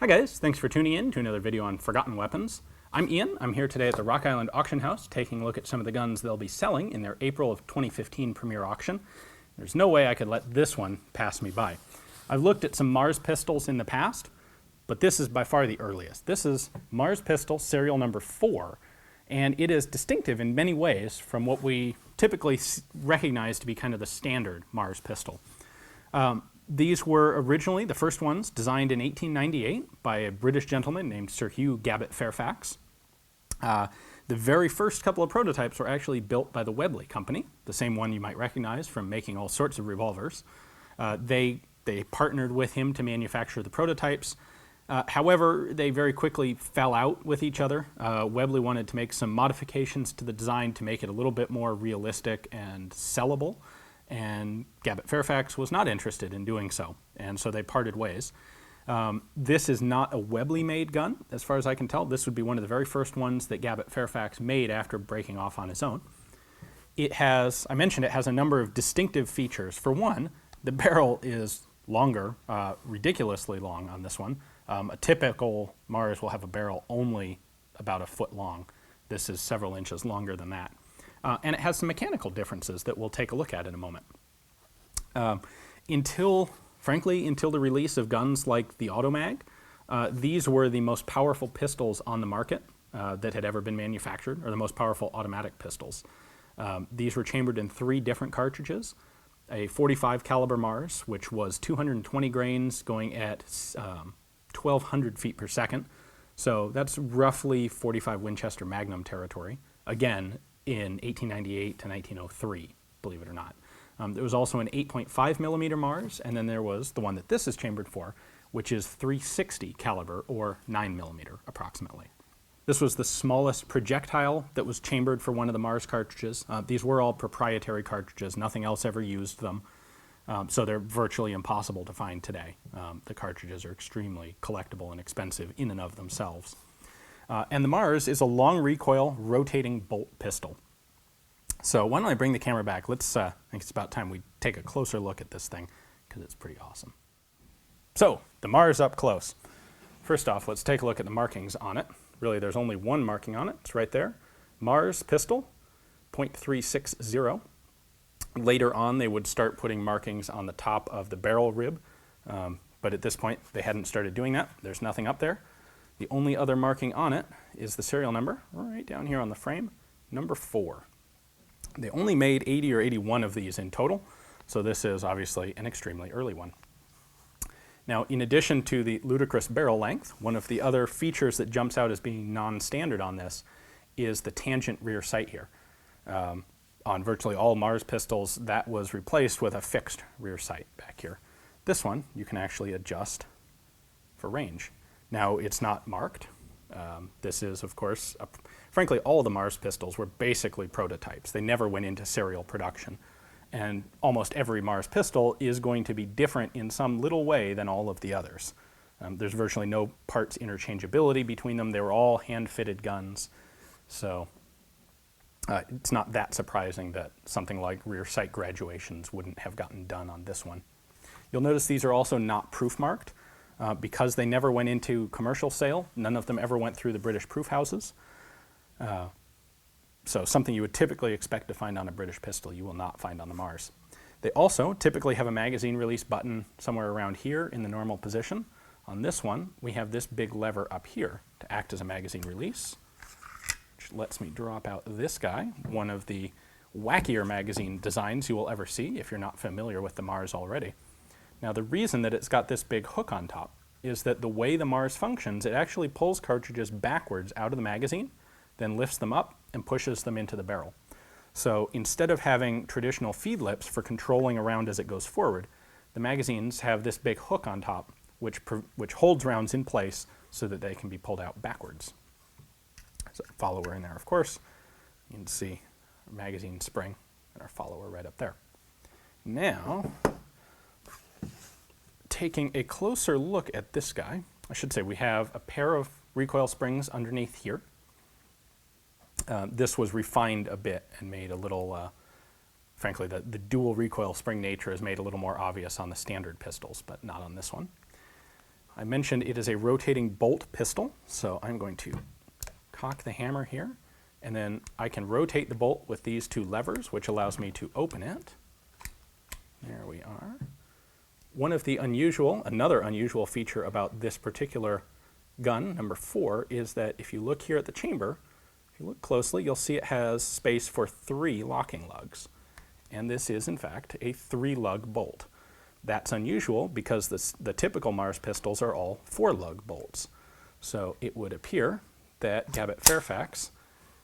Hi guys, thanks for tuning in to another video on forgotten weapons. I'm Ian. I'm here today at the Rock Island Auction House taking a look at some of the guns they'll be selling in their April of 2015 premiere auction. There's no way I could let this one pass me by. I've looked at some Mars pistols in the past, but this is by far the earliest. This is Mars pistol serial number 4, and it is distinctive in many ways from what we typically recognize to be kind of the standard Mars pistol. These were originally the first ones designed in 1898 by a British gentleman named Sir Hugh Gabbett-Fairfax. The very first couple of prototypes were actually built by the Webley Company, the same one you might recognize from making all sorts of revolvers. They partnered with him to manufacture the prototypes. However, they very quickly fell out with each other. Webley wanted to make some modifications to the design to make it a little bit more realistic and sellable, and Gabbett-Fairfax was not interested in doing so, and so they parted ways. This is not a Webley-made gun, as far as I can tell. This would be one of the very first ones that Gabbett-Fairfax made after breaking off on his own. It has, I mentioned, it has a number of distinctive features. For one, the barrel is longer, ridiculously long on this one. A typical Mars will have a barrel only about a foot long. This is several inches longer than that. And it has some mechanical differences that we'll take a look at in a moment. Frankly, until the release of guns like the Automag, these were the most powerful pistols on the market that had ever been manufactured, or the most powerful automatic pistols. These were chambered in 3 different cartridges. A 45 caliber Mars, which was 220 grains going at 1,200 feet per second. So that's roughly 45 Winchester Magnum territory. Again, in 1898 to 1903, believe it or not. There was also an 8.5 millimeter Mars, and then there was the one that this is chambered for, which is 360 caliber, or 9 millimeter approximately. This was the smallest projectile that was chambered for one of the Mars cartridges. These were all proprietary cartridges. Nothing else ever used them, so they're virtually impossible to find today. The cartridges are extremely collectible and expensive in and of themselves. And the Mars is a long recoil rotating bolt pistol. So why don't I bring the camera back? I think it's about time we take a closer look at this thing, because it's pretty awesome. So, the Mars up close. First off, let's take a look at the markings on it. Really, there's only one marking on it. It's right there. Mars pistol, .360. Later on, they would start putting markings on the top of the barrel rib, but at this point, they hadn't started doing that. There's nothing up there. The only other marking on it is the serial number, right down here on the frame, number 4. They only made 80 or 81 of these in total, so this is obviously an extremely early one. Now, in addition to the ludicrous barrel length, one of the other features that jumps out as being non-standard on this is the tangent rear sight here. On virtually all Mars pistols, that was replaced with a fixed rear sight back here. This one, you can actually adjust for range. Now, it's not marked. This is, of course, frankly, all of the Mars pistols were basically prototypes. They never went into serial production. And almost every Mars pistol is going to be different in some little way than all of the others. There's virtually no parts interchangeability between them. They were all hand-fitted guns. So it's not that surprising that something like rear sight graduations wouldn't have gotten done on this one. You'll notice these are also not proof marked. Because they never went into commercial sale, none of them ever went through the British proof houses. So something you would typically expect to find on a British pistol, you will not find on the Mars. They also typically have a magazine release button somewhere around here in the normal position. On this one, we have this big lever up here to act as a magazine release, which lets me drop out this guy, one of the wackier magazine designs you will ever see if you're not familiar with the Mars already. Now, the reason that it's got this big hook on top is that the way the Mars functions, it actually pulls cartridges backwards out of the magazine, then lifts them up and pushes them into the barrel. So instead of having traditional feed lips for controlling around as it goes forward, the magazines have this big hook on top, which holds rounds in place so that they can be pulled out backwards. So follower in there, of course. You can see our magazine spring and our follower right up there. Now, taking a closer look at this guy, I should say we have a pair of recoil springs underneath here. This was refined a bit and made a little, frankly, the dual recoil spring nature is made a little more obvious on the standard pistols, but not on this one. I mentioned it is a rotating bolt pistol, so I'm going to cock the hammer here, and then I can rotate the bolt with these two levers, which allows me to open it. There we are. Another unusual feature about this particular gun, number 4, is that if you look here at the chamber, if you look closely, you'll see it has space for 3 locking lugs. And this is, in fact, a 3-lug bolt. That's unusual because the typical Mars pistols are all 4-lug bolts. So it would appear that Gabbett-Fairfax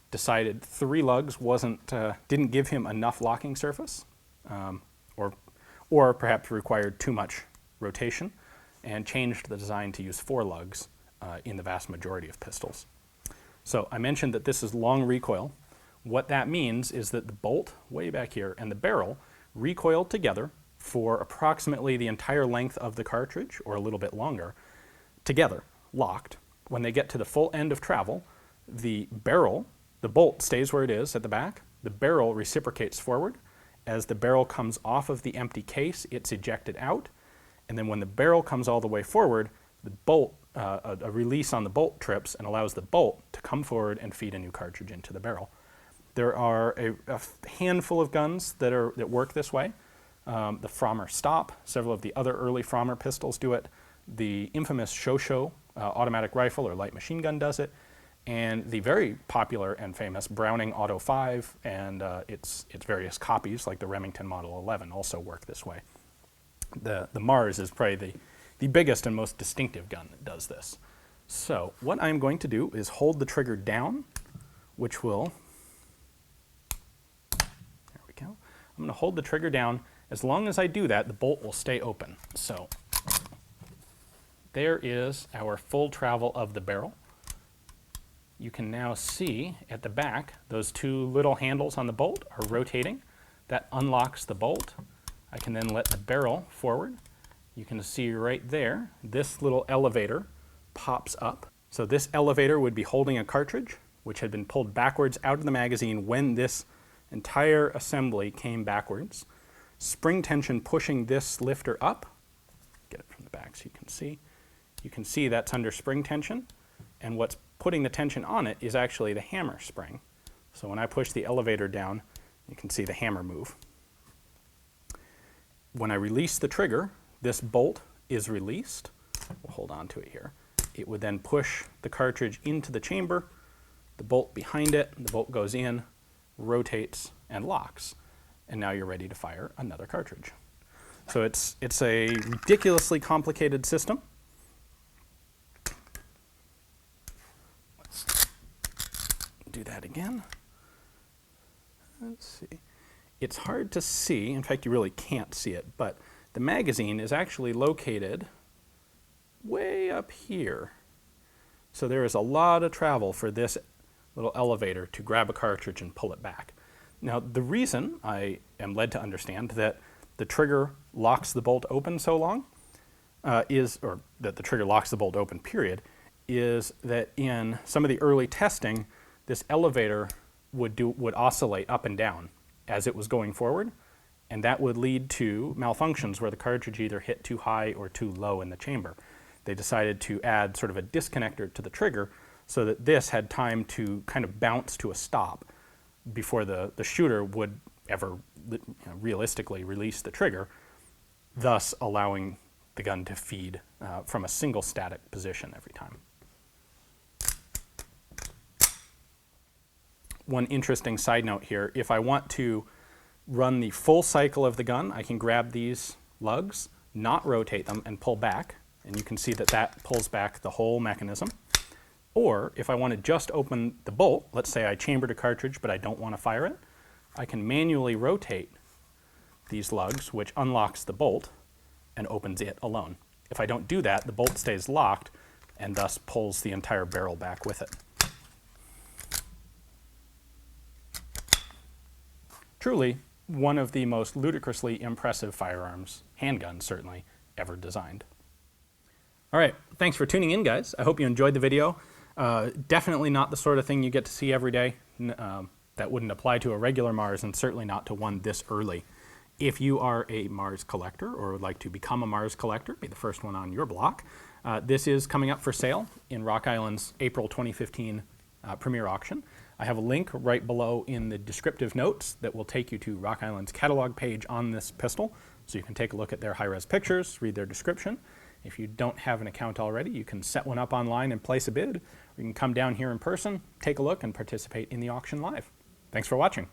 decided 3 lugs didn't give him enough locking surface, or perhaps required too much rotation, and changed the design to use 4 lugs in the vast majority of pistols. So I mentioned that this is long recoil. What that means is that the bolt way back here and the barrel recoil together for approximately the entire length of the cartridge, or a little bit longer, together, locked. When they get to the full end of travel, the bolt stays where it is at the back, the barrel reciprocates forward. As the barrel comes off of the empty case, it's ejected out, and then when the barrel comes all the way forward, the bolt, a release on the bolt trips and allows the bolt to come forward and feed a new cartridge into the barrel. There are a handful of guns that work this way. The Frommer Stop, several of the other early Frommer pistols do it. The infamous Shosho automatic rifle or light machine gun does it. And the very popular and famous Browning Auto 5 and its various copies, like the Remington Model 11, also work this way. The Mars is probably the biggest and most distinctive gun that does this. So what I'm going to do is hold the trigger down, which will, there we go. I'm going to hold the trigger down. As long as I do that, the bolt will stay open. So there is our full travel of the barrel. You can now see at the back, those 2 little handles on the bolt are rotating. That unlocks the bolt. I can then let the barrel forward. You can see right there, this little elevator pops up. So this elevator would be holding a cartridge, which had been pulled backwards out of the magazine when this entire assembly came backwards. Spring tension pushing this lifter up. Get it from the back so you can see. You can see that's under spring tension, and what's putting the tension on it is actually the hammer spring. So when I push the elevator down, you can see the hammer move. When I release the trigger, this bolt is released. We'll hold on to it here. It would then push the cartridge into the chamber, the bolt behind it, the bolt goes in, rotates, and locks. And now you're ready to fire another cartridge. So it's a ridiculously complicated system. Let's do that again. Let's see. It's hard to see, in fact you really can't see it, but the magazine is actually located way up here. So there is a lot of travel for this little elevator to grab a cartridge and pull it back. Now the reason I am led to understand that the trigger locks the bolt open so long that the trigger locks the bolt open, period, is that in some of the early testing, this elevator would oscillate up and down as it was going forward, and that would lead to malfunctions where the cartridge either hit too high or too low in the chamber. They decided to add sort of a disconnector to the trigger so that this had time to kind of bounce to a stop before the shooter would ever realistically release the trigger, thus allowing the gun to feed from a single static position every time. One interesting side note here, if I want to run the full cycle of the gun, I can grab these lugs, not rotate them, and pull back, and you can see that that pulls back the whole mechanism. Or if I want to just open the bolt, let's say I chambered a cartridge but I don't want to fire it, I can manually rotate these lugs, which unlocks the bolt and opens it alone. If I don't do that, the bolt stays locked and thus pulls the entire barrel back with it. Truly, one of the most ludicrously impressive firearms, handguns certainly, ever designed. All right, thanks for tuning in, guys. I hope you enjoyed the video. Definitely not the sort of thing you get to see every day. That wouldn't apply to a regular Mars, and certainly not to one this early If you are a Mars collector or would like to become a Mars collector, be the first one on your block, this is coming up for sale in Rock Island's April 2015 premiere auction. I have a link right below in the descriptive notes that will take you to Rock Island's catalog page on this pistol, so you can take a look at their high-res pictures, read their description. If you don't have an account already, you can set one up online and place a bid, or you can come down here in person, take a look, and participate in the auction live. Thanks for watching.